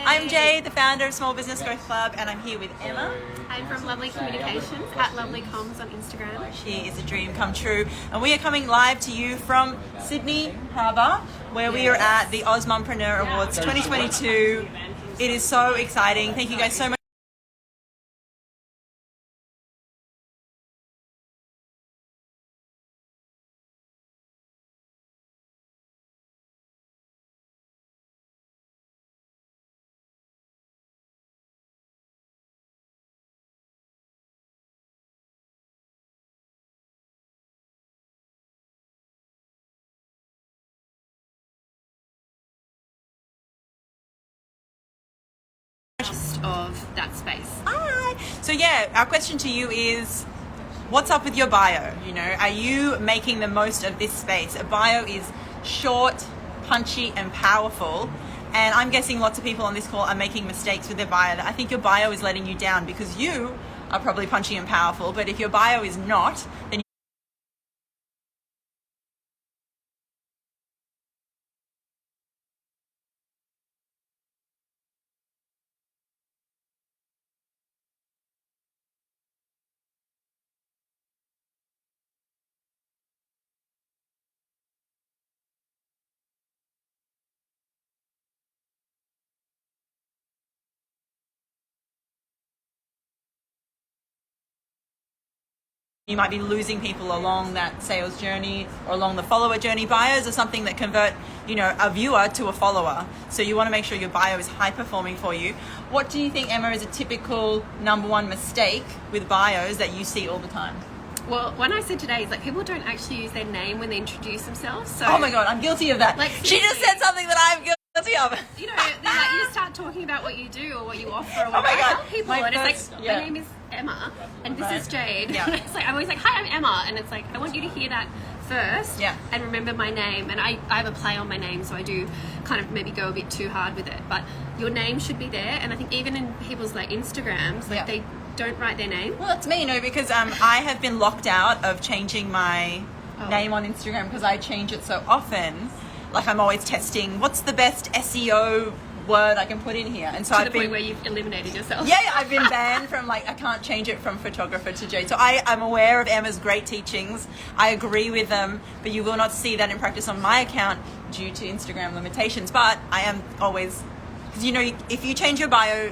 I'm Jade, the founder of Small Business Growth Club, and I'm here with Emma. I'm from Lovely Communications, at Lovely Comms on Instagram. She is a dream come true, and we are coming live to you from Sydney Harbour, where we are at the Ozmompreneur Awards 2022. It is so exciting. Thank you guys so much. Of that space. Hi. So yeah, our question to you is, what's up with your bio? You know, are you making the most of this space? A bio is short, punchy, and powerful. And I'm guessing lots of people on this call are making mistakes with their bio. I think your bio is letting you down because you are probably punchy and powerful. But if your bio is not, then you might be losing people along that sales journey or along the follower journey. Bios are something that convert, you know, a viewer to a follower. So you want to make sure your bio is high performing for you. What do you think, Emma, is a typical number one mistake with bios that you see all the time? Well, one I said today is like people don't actually use their name when they introduce themselves. So, oh my God, I'm guilty of that. Like, she just said something that I'm guilty of. You know, like you start talking about what you do or what you offer or what Oh my I God. tell people, My and first- it's like, yeah. my name is Emma, and this Right. is Jade. Yeah. It's like, I'm always like, hi, I'm Emma, and it's like, I want you to hear that first, Yeah. and remember my name, and I have a play on my name, so I do kind of maybe go a bit too hard with it, but your name should be there, and I think even in people's like Instagrams, like Yeah. they don't write their name. Well, that's me, you know, because I have been locked out of changing my name on Instagram because I change it so often. Like I'm always testing what's the best SEO word I can put in here, and so To I've the been point where you've eliminated yourself. yeah, I've been banned from, like, I can't change it from photographer to Jade. So I'm aware of Emma's great teachings. I agree with them, but you will not see that in practice on my account due to Instagram limitations. But I am always, because, you know, if you change your bio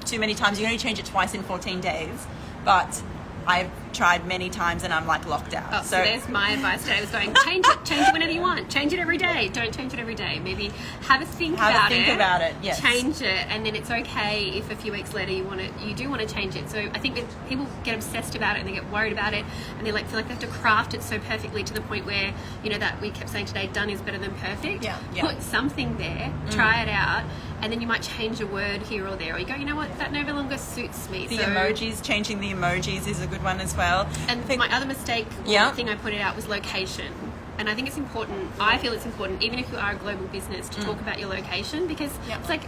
too many times, you only change it twice in 14 days. But I've tried many times and I'm like locked out. Oh, so there's my advice today. I was going, change it whenever you want. Change it every day. Don't change it every day. Maybe have a think about it. Yes. Change it, and then it's okay if a few weeks later you do want to change it. So I think that people get obsessed about it and they get worried about it, and they like feel like they have to craft it so perfectly to the point where, you know, that we kept saying today, done is better than perfect. Yeah. Put something there, try it out, and then you might change a word here or there, or you go, you know what, that no longer suits me. The emojis, changing the emojis is a good one as well. And my other mistake, Yeah. the thing I pointed out was location. And I think it's important, I feel it's important, even if you are a global business, to talk about your location, because it's like,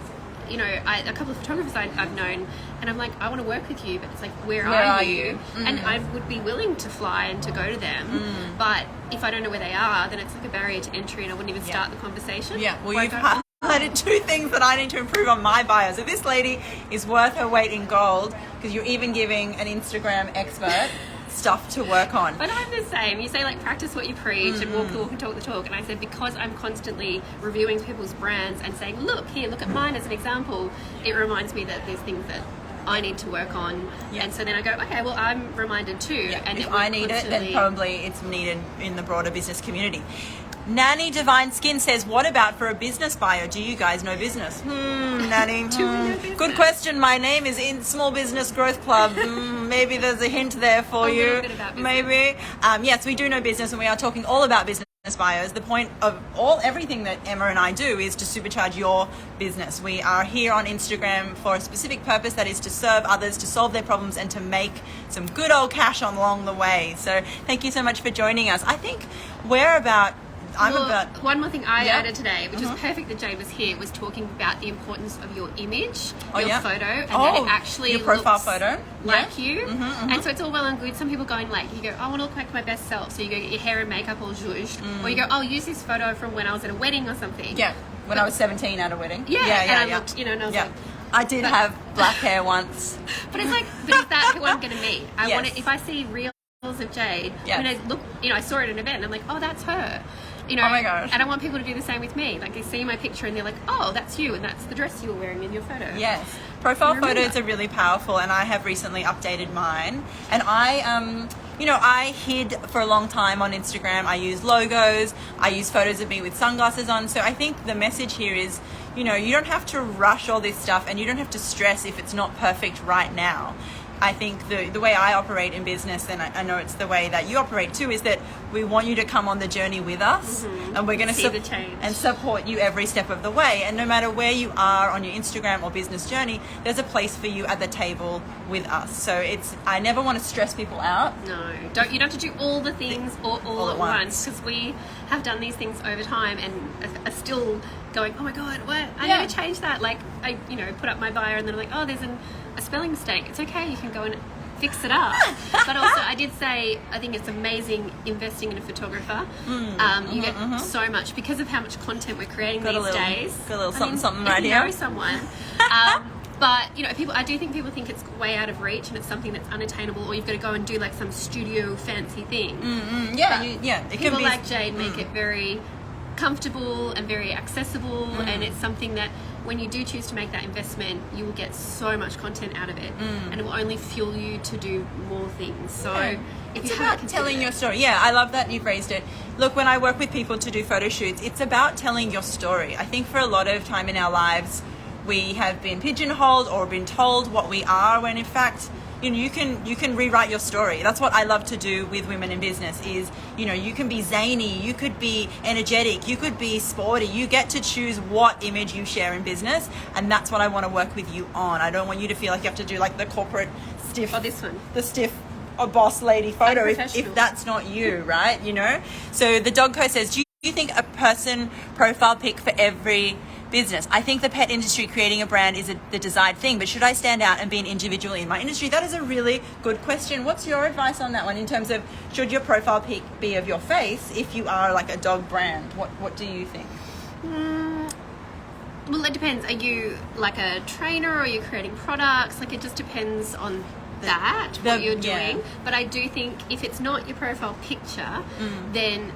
you know, a couple of photographers I've known, and I'm like, I want to work with you, but it's like, where are you? And I would be willing to fly and to go to them, but if I don't know where they are, then it's like a barrier to entry, and I wouldn't even start the conversation. Yeah, well, you've highlighted two things that I need to improve on my bio. So this lady is worth her weight in gold because you're even giving an Instagram expert stuff to work on. But I'm the same. You say, like, practice what you preach and walk the walk and talk the talk. And I said, because I'm constantly reviewing people's brands and saying, look at mine as an example, it reminds me that there's things that I need to work on. And so then I go, okay, well, I'm reminded too. And if I need it, then probably it's needed in the broader business community. Nanny Divine Skin says, what about for a business bio? Do you guys know business? Nanny. Good question. My name is in Small Business Growth Club. Maybe there's a hint there for you. little bit about business. Maybe. Yes, we do know business, and we are talking all about business bios. The point of everything that Emma and I do is to supercharge your business. We are here on Instagram for a specific purpose, that is to serve others, to solve their problems, and to make some good old cash along the way. So thank you so much for joining us. I think we're about one more thing I added today, which is perfect that Jade was here, was talking about the importance of your image, your photo, and that it actually your profile looks photo like you. And so it's all well and good. Some people going like, you go, I want to look like my best self, so you go get your hair and makeup all zhuzhed, or you go, I'll use this photo from when I was at a wedding or something. When I was 17 at a wedding. Yeah, and I looked, and I was like... I did have black hair once. But it's like, but is that who I'm going to meet? I Yes. want it, if I see reels of Jade, Yes. when I look, I saw it at an event and I'm like, oh, that's her. Oh my gosh. And I want people to do the same with me. Like, they see my picture and they're like, oh, that's you, and that's the dress you were wearing in your photo. Yes. Profile photos are really powerful, and I have recently updated mine. And I hid for a long time on Instagram. I use logos. I use photos of me with sunglasses on. So I think the message here is, you don't have to rush all this stuff, and you don't have to stress if it's not perfect right now. I think the way I operate in business, and I know it's the way that you operate too, is that we want you to come on the journey with us, and we're going to see the change and support you every step of the way. And no matter where you are on your Instagram or business journey, there's a place for you at the table with us. So I never want to stress people out. No, you don't have to do all the things all at once, because we have done these things over time and are still going, oh my god, what? I need to change that. Like, I put up my bio and then I'm like, oh, there's a spelling mistake. It's okay, you can go and fix it up. But also, I did say, I think it's amazing investing in a photographer. You get so much because of how much content we're creating these days. Got a little something right if here. You know someone. But I do think people think it's way out of reach and it's something that's unattainable, or you've got to go and do like some studio fancy thing. People like Jade make it very comfortable and very accessible, and it's something that when you do choose to make that investment, you will get so much content out of it, and it will only fuel you to do more things. So it's about telling your story. Yeah, I love that you've raised it. Look, when I work with people to do photo shoots, it's about telling your story. I think for a lot of time in our lives, we have been pigeonholed or been told what we are, when in fact, you can rewrite your story. That's what I love to do with women in business is, you can be zany, you could be energetic, you could be sporty. You get to choose what image you share in business, and that's what I want to work with you on. I don't want you to feel like you have to do like the corporate stiff, or this one, the stiff boss lady photo if that's not you, right? So the Dogco says, do you think a person profile pic for every business? I think the pet industry, creating a brand is the desired thing, but should I stand out and be an individual in my industry? That is a really good question. What's your advice on that one, in terms of should your profile pic be of your face if you are like a dog brand? What do you think? Well, it depends. Are you like a trainer, or are you creating products? Like, it just depends on what you're doing. But I do think if it's not your profile picture, then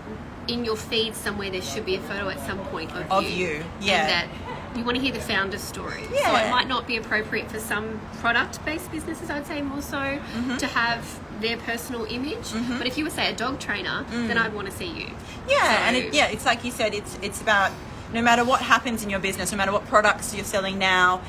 in your feed somewhere there should be a photo at some point of you. Yeah. And that you want to hear the founder's story. Yeah. So it might not be appropriate for some product-based businesses, I'd say more so, to have their personal image. But if you were, say, a dog trainer, then I'd want to see you. Yeah, so, and it's like you said, it's about no matter what happens in your business, no matter what products you're selling now,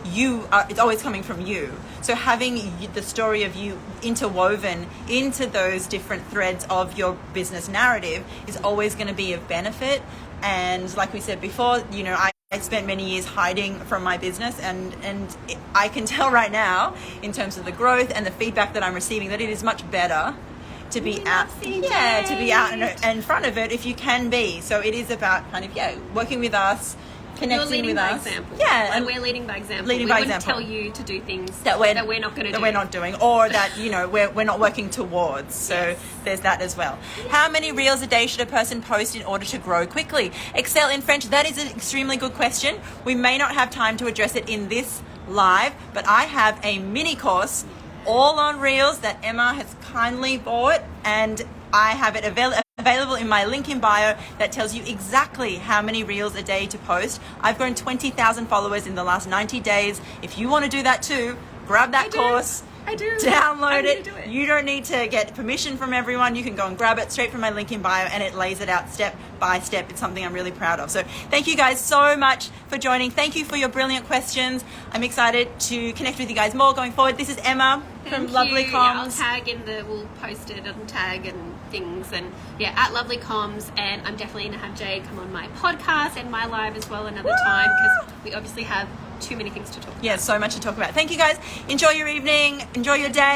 it's always coming from you. So having the story of you interwoven into those different threads of your business narrative is always going to be of benefit. And like we said before, I spent many years hiding from my business, and I can tell right now, in terms of the growth and the feedback that I'm receiving, that it is much better to be out in front of it if you can be. So it is about kind of working with us, connecting with us. Example. Yeah, and we're leading by example. We wouldn't tell you to do things that we're not going to do. That we're not doing, or that we're not working towards. So there's that as well. How many reels a day should a person post in order to grow quickly? Excel in French. That is an extremely good question. We may not have time to address it in this live, but I have a mini course all on reels that Emma has kindly bought, and I have it available in my link in bio that tells you exactly how many reels a day to post. I've grown 20,000 followers in the last 90 days. If you want to do that too, grab that course. I do. Download it. You don't need to get permission from everyone. You can go and grab it straight from my link in bio, and it lays it out step by step. It's something I'm really proud of. So thank you guys so much for joining. Thank you for your brilliant questions. I'm excited to connect with you guys more going forward. This is Emma from Lovely Comms. Yeah, I'll tag we'll post it and tag and things, and at Lovely Comms. And I'm definitely going to have Jade come on my podcast and my live as well another time, because we obviously have too many things to talk about. Yeah, so much to talk about. Thank you guys. Enjoy your evening. Enjoy your day.